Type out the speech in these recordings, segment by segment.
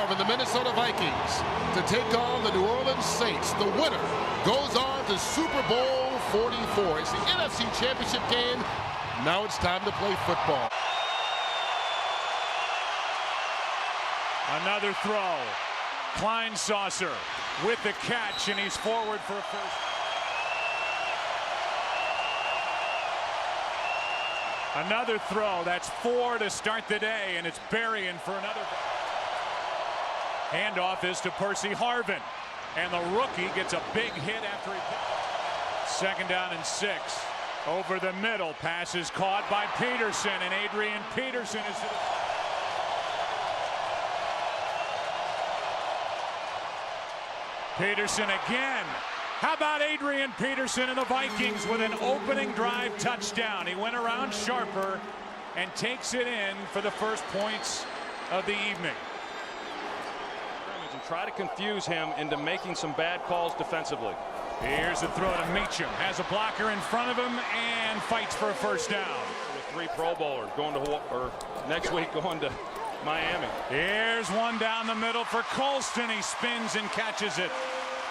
having the Minnesota Vikings to take on the New Orleans Saints. The winner goes on to Super Bowl 44. It's the NFC Championship Game. Now it's time to play football. Another throw. Kleinsaucer with the catch, and he's forward for a first. Another throw. That's 4 to start the day, and it's Berrien for another. Handoff is to Percy Harvin, and the rookie gets a big hit after he. Second down and 6. Over the middle, pass is caught by Peterson, and Adrian Peterson is. Peterson again. How about Adrian Peterson and the Vikings with an opening drive touchdown? He went around Sharper and takes it in for the first points of the evening. And try to confuse him into making some bad calls defensively. Here's a throw to Meacham. Has a blocker in front of him and fights for a first down. With 3 Pro Bowlers going to, or next week going to Miami. Here's one down the middle for Colston. He spins and catches it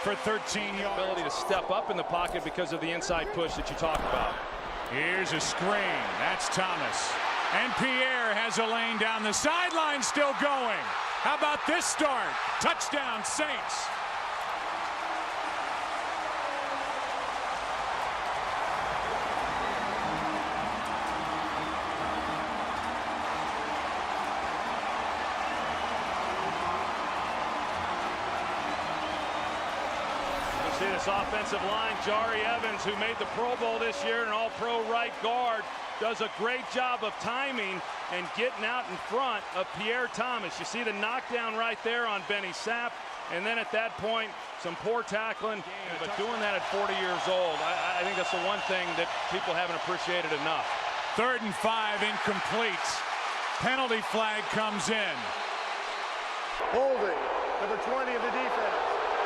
for 13 yards. Ability to step up in the pocket because of the inside push that you talk about. Here's a screen. That's Thomas. And Pierre has a lane down the sideline, still going. How about this start? Touchdown, Saints. See this offensive line, Jari Evans, who made the Pro Bowl this year, an all-pro right guard, does a great job of timing and getting out in front of Pierre Thomas. You see the knockdown right there on Benny Sapp, and then at that point, some poor tackling, but doing that at 40 years old, I think that's the one thing that people haven't appreciated enough. 3rd and 5, incomplete. Penalty flag comes in. Holding, number 20 of the defense.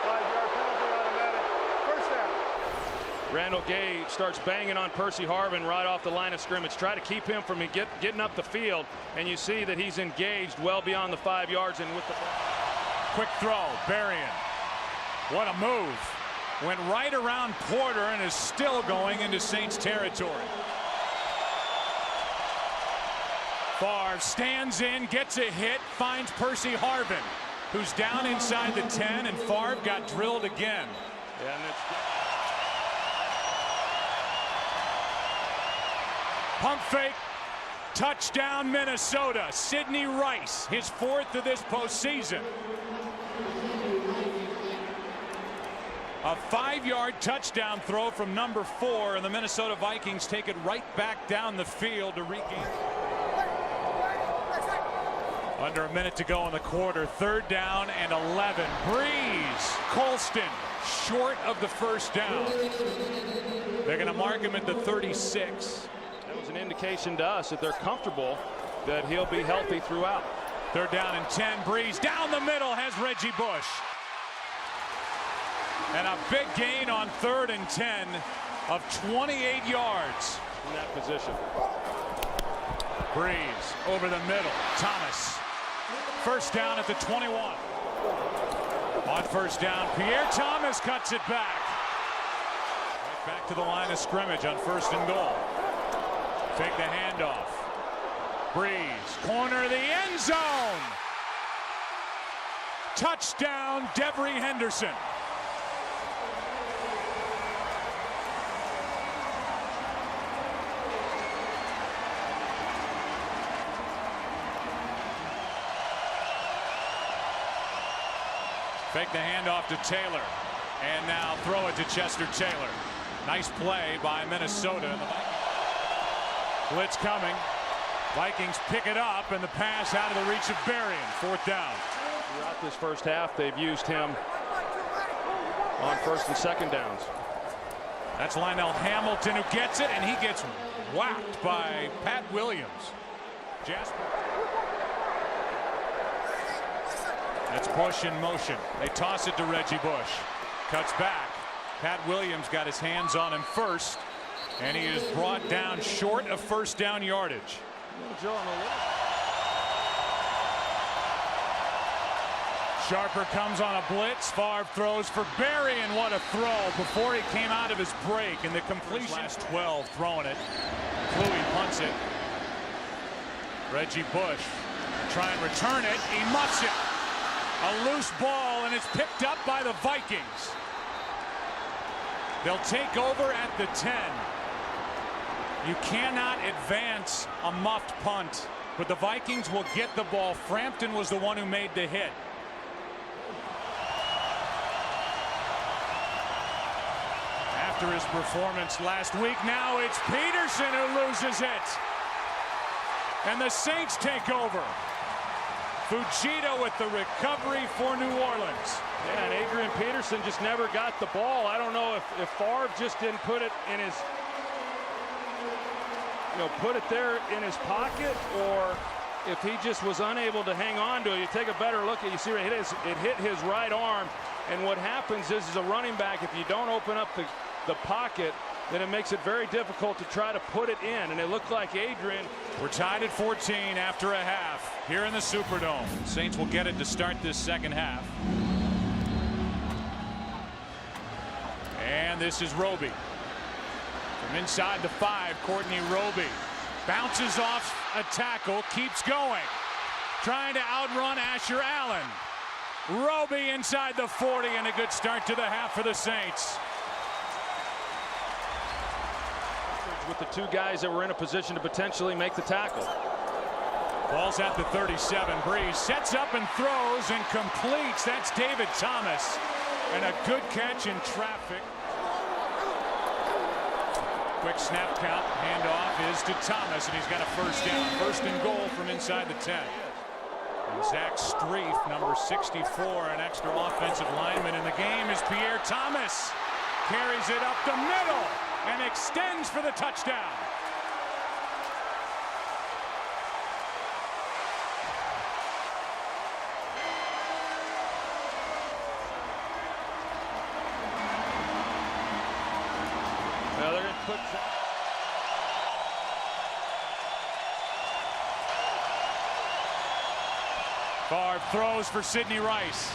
5-yard penalty, automatic. First down. Randall Gay starts banging on Percy Harvin right off the line of scrimmage. Try to keep him from getting up the field, and you see that he's engaged well beyond the 5 yards and with the quick throw. Berrien. What a move. Went right around Porter and is still going into Saints territory. Favre stands in, gets a hit, finds Percy Harvin, who's down inside the 10, and Favre got drilled again. Yeah, and pump fake, touchdown Minnesota. Sidney Rice, his 4th of this postseason. A 5-yard touchdown throw from number 4, and the Minnesota Vikings take it right back down the field to regain. Under a minute to go in the quarter. 3rd down and 11. Brees, Colston, short of the first down. They're going to mark him at the 36. that was an indication to us that they're comfortable that he'll be healthy throughout. 3rd down and 10. Brees down the middle has Reggie Bush. And a big gain on 3rd and 10 of 28 yards. In that position. Brees over the middle. Thomas. First down at the 21. On first down, Pierre Thomas cuts it back. Right back to the line of scrimmage on 1st and goal. Take the handoff. Brees, corner of the end zone. Touchdown, Devery Henderson. Fake the handoff to Taylor. And now throw it to Chester Taylor. Nice play by Minnesota. And the Vikings. Blitz coming. Vikings pick it up, and the pass out of the reach of Berrien. 4th down. Throughout this first half, they've used him on 1st and 2nd downs. That's Lionel Hamilton who gets it, and he gets whacked by Pat Williams. Jasper. That's Bush in motion. They toss it to Reggie Bush. Cuts back. Pat Williams got his hands on him first, and he is brought down short of 1st down yardage. Sharper comes on a blitz. Favre throws for Berry, and what a throw before he came out of his break. And the completion. Last 12 throwing it. Fluey punts it. Reggie Bush try and return it. He muffs it. A loose ball, and it's picked up by the Vikings. They'll take over at the 10. You cannot advance a muffed punt, but the Vikings will get the ball. Frampton was the one who made the hit. After his performance last week, now it's Peterson who loses it. And the Saints take over. Fujita with the recovery for New Orleans. Yeah, and Adrian Peterson just never got the ball. I don't know if Favre just didn't put it in his, put it there in his pocket, or if he just was unable to hang on to it. You take a better look at, you see it hit his right arm, and what happens is, as a running back, if you don't open up the pocket, then it makes it very difficult to try to put it in, and it looked like Adrian. We're tied at 14 after a half here in the Superdome. Saints will get it to start this second half. And this is Roby. From inside the 5, Courtney Roby bounces off a tackle, keeps going, trying to outrun Asher Allen. Roby inside the 40, and a good start to the half for the Saints. With the two guys that were in a position to potentially make the tackle. Ball's at the 37. Brees sets up and throws and completes. That's David Thomas. And a good catch in traffic. Quick snap count. Handoff is to Thomas, and he's got a first down. First and goal from inside the 10. And Zach Streif, number 64, an extra offensive lineman in the game, is Pierre Thomas. Carries it up the middle and extends for the touchdown. Now they're going to put Favre throws for Sidney Rice.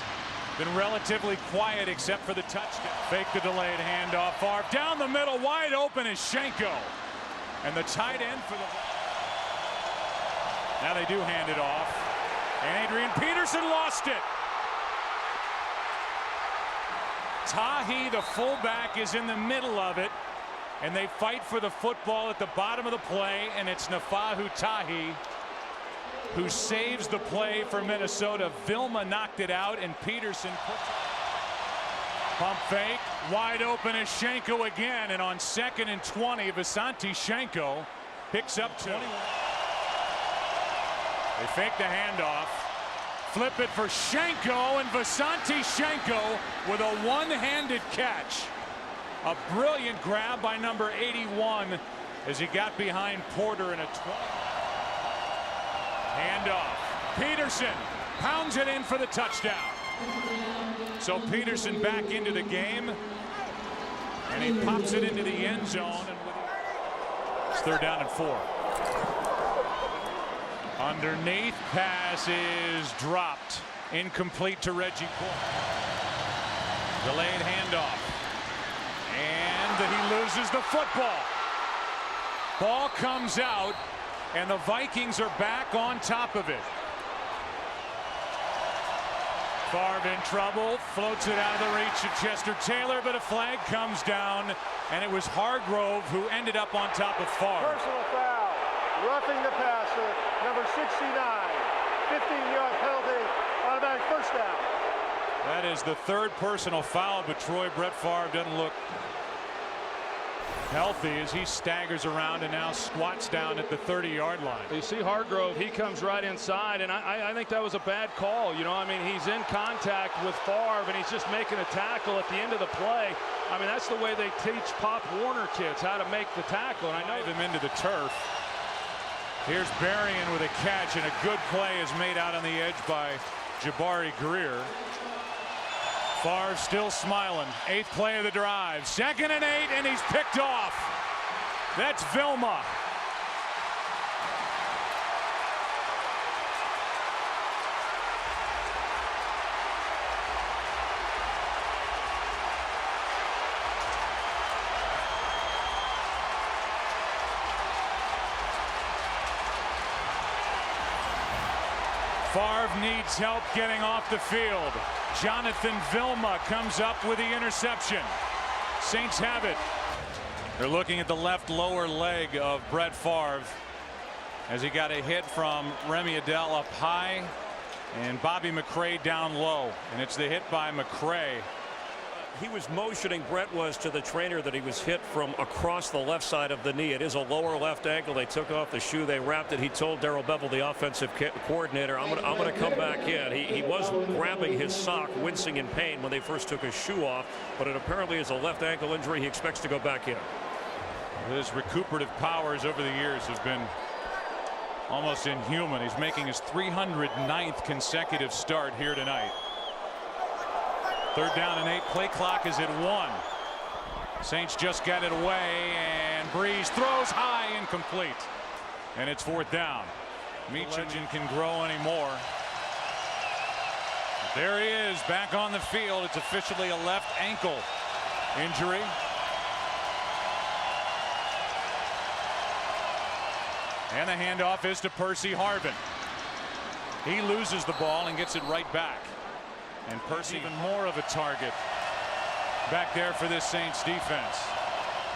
Been relatively quiet except for the touchdown. Fake the delayed handoff. Favre down the middle, wide open is Shenko. And the tight end for the... Now they do hand it off. And Adrian Peterson lost it. Tahi, the fullback, is in the middle of it. And they fight for the football at the bottom of the play. And it's Nafahu Tahi who saves the play for Minnesota. Vilma knocked it out, and Peterson puts it. Pump fake, wide open is Shenko again, and on 2nd and 20, Vasanti Shenko picks up 21. They fake the handoff, flip it for Shenko, and Vasanti Shenko with a one-handed catch. A brilliant grab by number 81 as he got behind Porter in a 20. Handoff. Peterson pounds it in for the touchdown. So Peterson back into the game, and he pops it into the end zone. And it's 3rd down and 4. Underneath, pass is dropped. Incomplete to Reggie Bush. Delayed handoff. And he loses the football. Ball comes out, and the Vikings are back on top of it. Favre in trouble, floats it out of the reach of Chester Taylor, but a flag comes down, and it was Hargrove who ended up on top of Favre. Personal foul, roughing the passer, number 69, 15-yard penalty, automatic first down. That is the 3rd personal foul, but Troy Brett Favre doesn't look healthy as he staggers around and now squats down at the 30-yard line. You see Hargrove, he comes right inside, and I think that was a bad call. I mean, he's in contact with Favre, and he's just making a tackle at the end of the play. I mean, that's the way they teach Pop Warner kids, how to make the tackle. And I know them into the turf. Here's Berrien with a catch, and a good play is made out on the edge by Jabari Greer. Favre still smiling. 8th play of the drive. 2nd and 8, and he's picked off. That's Vilma. Favre needs help getting off the field. Jonathan Vilma comes up with the interception. Saints have it. They're looking at the left lower leg of Brett Favre as he got a hit from Remy Adele up high and Bobby McCray down low, and it's the hit by McCray. He was motioning, Brett was, to the trainer that he was hit from across the left side of the knee. It is a lower left ankle. They took off the shoe, they wrapped it. He told Darrell Bevell, the offensive coordinator, I'm going to come back in. He was grabbing his sock, wincing in pain when they first took his shoe off, but it apparently is a left ankle injury. He expects to go back in. His recuperative powers over the years have been almost inhuman. He's making his 309th consecutive start here tonight. 3rd down and 8. Play clock is at 1. Saints just got it away, and Brees throws high, incomplete, and it's 4th down. Legend can grow anymore. There he is, back on the field. It's officially a left ankle injury. And the handoff is to Percy Harvin. He loses the ball and gets it right back. And Percy even more of a target back there for this Saints defense.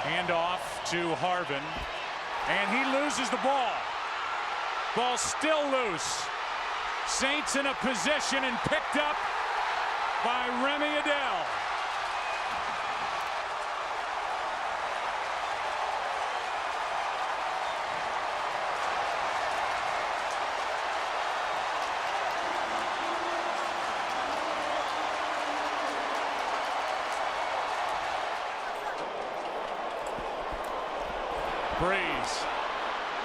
Handoff to Harvin, and he loses the ball. Ball still loose. Saints in a position and picked up by Remy Adele. Brees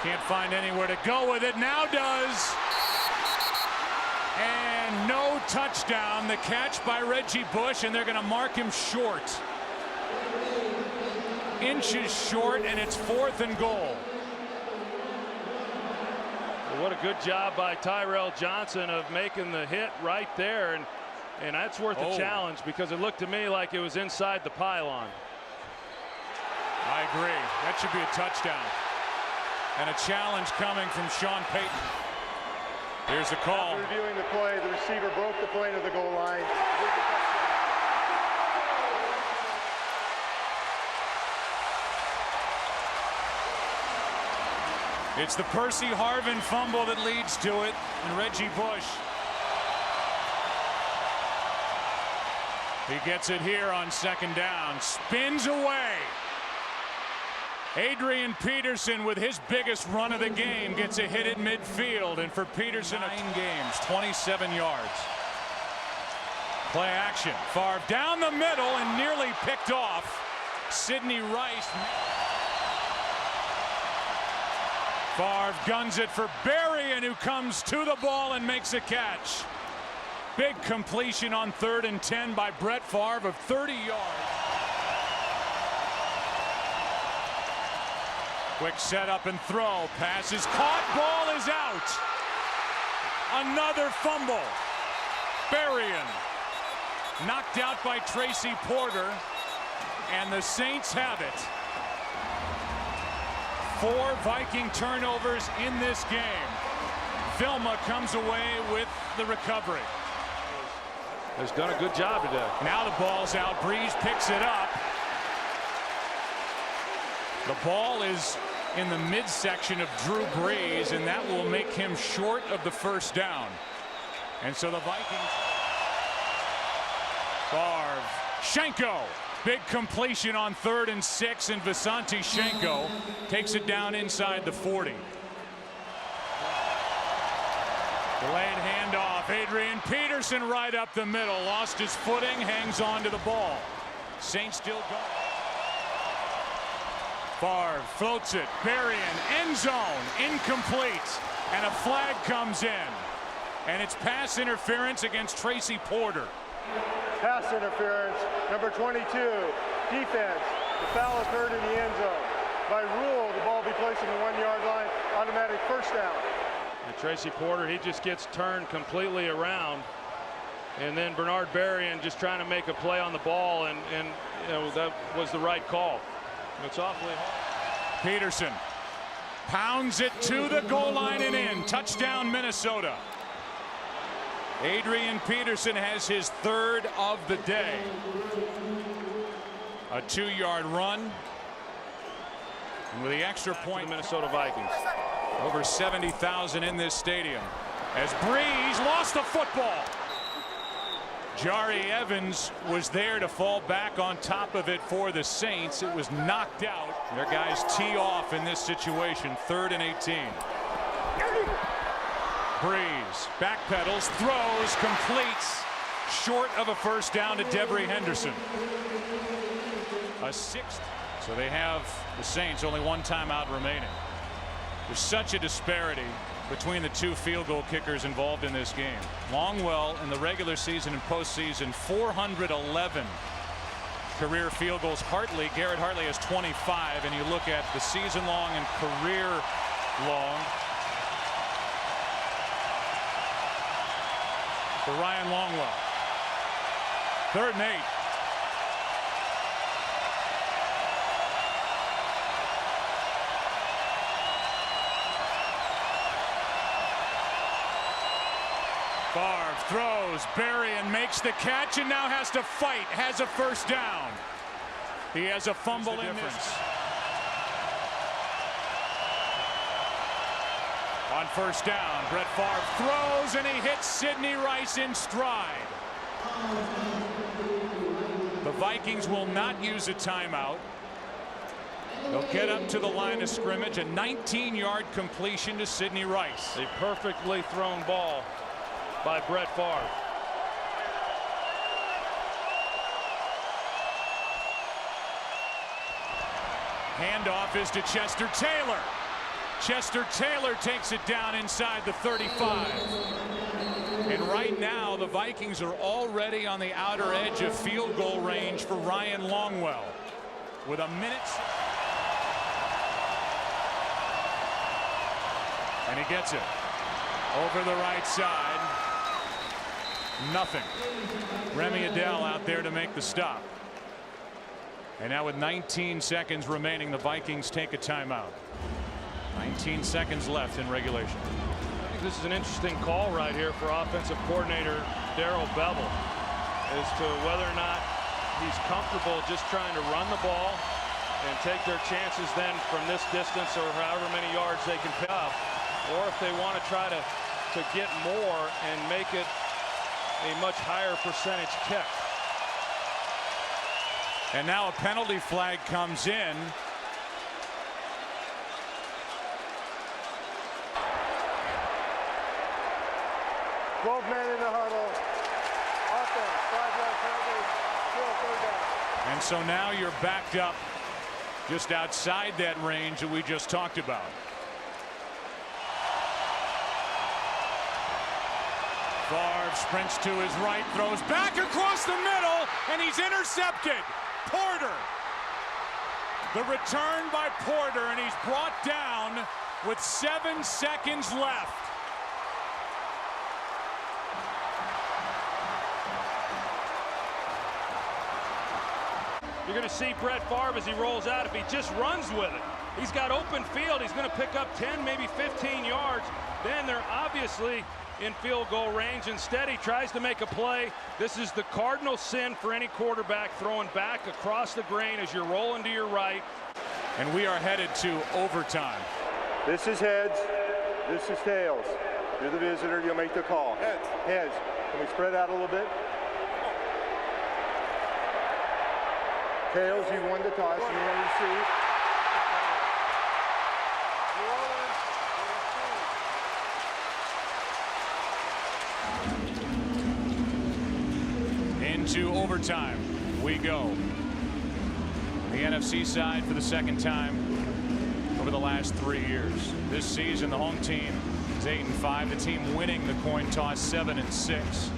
can't find anywhere to go with it. Now does. And no touchdown. The catch by Reggie Bush, and they're going to mark him short. Inches short, and it's 4th and goal. What a good job by Tyrell Johnson of making the hit right there, and that's worth a challenge, because it looked to me like it was inside the pylon. I agree. That should be a touchdown. And a challenge coming from Sean Payton. Here's the call. After reviewing the play, the receiver broke the plane of the goal line. It's the Percy Harvin fumble that leads to it, and Reggie Bush. He gets it here on 2nd down, spins away. Adrian Peterson, with his biggest run of the game, gets a hit at midfield, and for Peterson, 9 games, 27 yards. Play action. Favre down the middle and nearly picked off. Sidney Rice. Favre guns it for Berrien, who comes to the ball and makes a catch. Big completion on 3rd and 10 by Brett Favre of 30 yards. Quick setup and throw. Pass is caught. Ball is out. Another fumble. Berrien knocked out by Tracy Porter, and the Saints have it. 4 Viking turnovers in this game. Vilma comes away with the recovery. Has done a good job today. Now the ball's out. Brees picks it up. The ball is in the midsection of Drew Brees, and that will make him short of the 1st down. And so the Vikings. Favre. Schenko. Big completion on 3rd and 6, and Visanthe Schenko takes it down inside the 40. Delayed handoff. Adrian Peterson right up the middle. Lost his footing, hangs on to the ball. Saints still going. Favre floats it. Berrien, end zone, incomplete. And a flag comes in. And it's pass interference against Tracy Porter. Pass interference, number 22, defense. The foul occurred in the end zone. By rule, the ball be placed on the 1-yard line, automatic 1st down. And Tracy Porter, he just gets turned completely around. And then Bernard Berrien just trying to make a play on the ball, and you know, that was the right call. It's awfully hard. Peterson pounds it to the goal line and in. Touchdown, Minnesota. Adrian Peterson has his third of the day. A 2-yard run. And with the extra point, the Minnesota Vikings. Over 70,000 in this stadium. As Brees lost the football. Jari Evans was there to fall back on top of it for the Saints. It was knocked out. Their guys tee off in this situation. 3rd and 18. Brees backpedals, throws, completes. Short of a first down to Devery Henderson. A 6th. So they have the Saints only 1 timeout remaining. There's such a disparity between the 2 field goal kickers involved in this game. Longwell in the regular season and postseason 411 career field goals. Garrett Hartley has 25, and you look at the season long and career long for Ryan Longwell. 3rd and 8. Favre throws, Berrien makes the catch and now has to fight, has a first down. He has a fumble in this. On first down, Brett Favre throws and he hits Sidney Rice in stride. The Vikings will not use a timeout. They'll get up to the line of scrimmage, a 19-yard completion to Sidney Rice. A perfectly thrown ball by Brett Favre. Handoff is to Chester Taylor. Chester Taylor takes it down inside the 35. And right now the Vikings are already on the outer edge of field goal range for Ryan Longwell. With a minute. And he gets it over the right side. Nothing. Remy Adele out there to make the stop. And now with 19 seconds remaining, the Vikings take a timeout. 19 seconds left in regulation. I think this is an interesting call right here for offensive coordinator Darrell Bevell as to whether or not he's comfortable just trying to run the ball and take their chances then from this distance or however many yards they can pick up, or if they want to try to get more and make it a much higher percentage kick. And now a penalty flag comes in. Twelve men in the huddle. Offense, 5-yard penalty, still 3rd down. And so now you're backed up just outside that range that we just talked about. Favre sprints to his right, throws back across the middle, and he's intercepted. Porter. The return by Porter, and he's brought down with 7 seconds left. You're going to see Brett Favre as he rolls out. If he just runs with it, he's got open field. He's going to pick up 10, maybe 15 yards. Then they're obviously in field goal range. Instead, he tries to make a play. This is the cardinal sin for any quarterback, throwing back across the grain as you're rolling to your right. And we are headed to overtime. This is heads. This is tails. You're the visitor. You'll make the call. Heads. Heads. Can we spread out a little bit? Tails, you won the toss. You want to receive. Into overtime we go. The NFC side for the second time over the last 3 years. This season the home team is 8-5. The team winning the coin toss 7-6.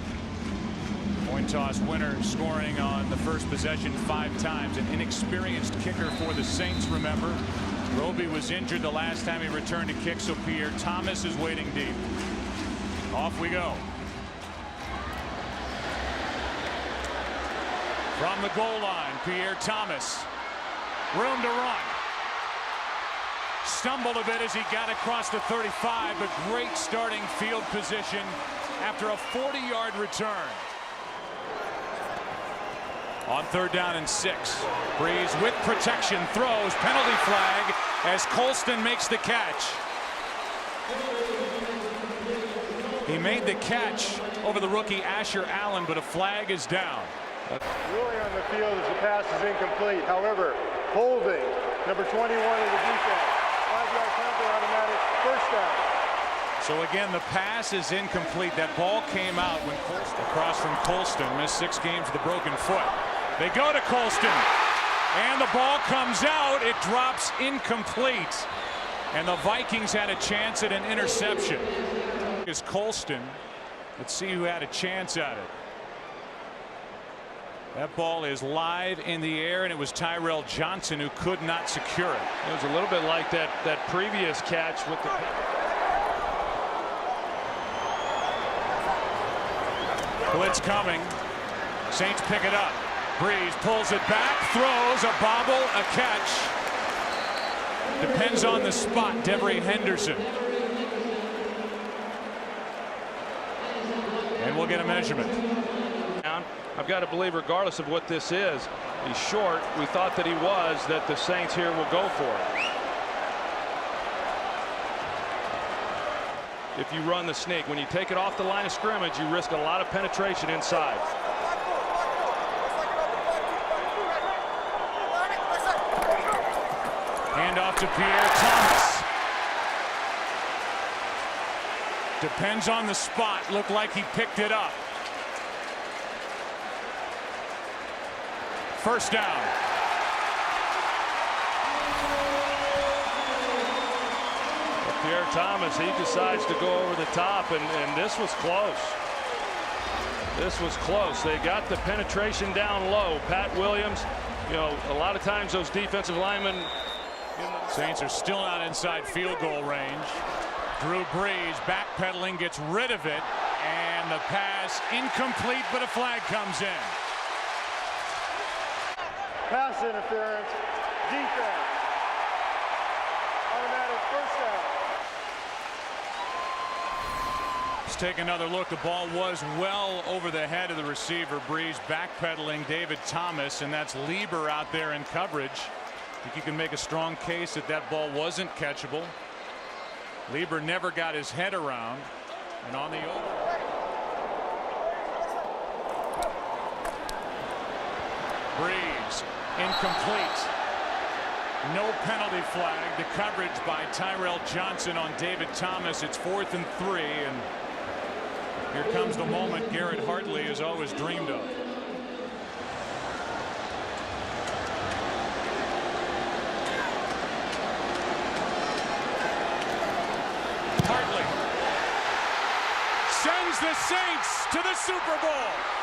Coin toss winner scoring on the first possession 5 times. An inexperienced kicker for the Saints, remember. Roby was injured the last time he returned to kick, so Pierre Thomas is waiting deep. Off we go. From the goal line, Pierre Thomas. Room to run. Stumbled a bit as he got across the 35, but great starting field position after a 40-yard return. On 3rd down and 6. Brees with protection throws, penalty flag as Colston makes the catch. He made the catch over the rookie Asher Allen, but a flag is down. Ruling on the field as the pass is incomplete. However, holding number 21 of the defense. 5-yard penalty, automatic first down. So again, the pass is incomplete. That ball came out when Colston, across from Colston, missed 6 games with a broken foot. They go to Colston, and the ball comes out. It drops incomplete, and the Vikings had a chance at an interception. Is Colston. Let's see who had a chance at it. That ball is live in the air, and it was Tyrell Johnson who could not secure it. It was a little bit like that previous catch with the. Blitz coming. Saints pick it up. Brees pulls it back, throws a bobble, a catch. Depends on the spot. Devery Henderson. And we'll get a measurement. I've got to believe, regardless of what this is, he's short. We thought that he was, that the Saints here will go for it. If you run the sneak, when you take it off the line of scrimmage, you risk a lot of penetration inside. Handoff to Pierre Thomas. Depends on the spot. Looked like he picked it up. First down. Pierre Thomas, he decides to go over the top, and this was close. This was close. They got the penetration down low. Pat Williams, you know, a lot of times those defensive linemen. Saints are still not inside field goal range. Drew Brees backpedaling, gets rid of it, and the pass incomplete, but a flag comes in. Pass interference, defense. Automatic first down. Let's take another look. The ball was well over the head of the receiver. Brees backpedaling David Thomas, and that's Lieber out there in coverage. I think you can make a strong case that that ball wasn't catchable. Lieber never got his head around, and on the over. Brees incomplete. No penalty flag. The coverage by Tyrell Johnson on David Thomas. It's 4th and 3, and here comes the moment Garrett Hartley has always dreamed of. Hartley sends the Saints to the Super Bowl.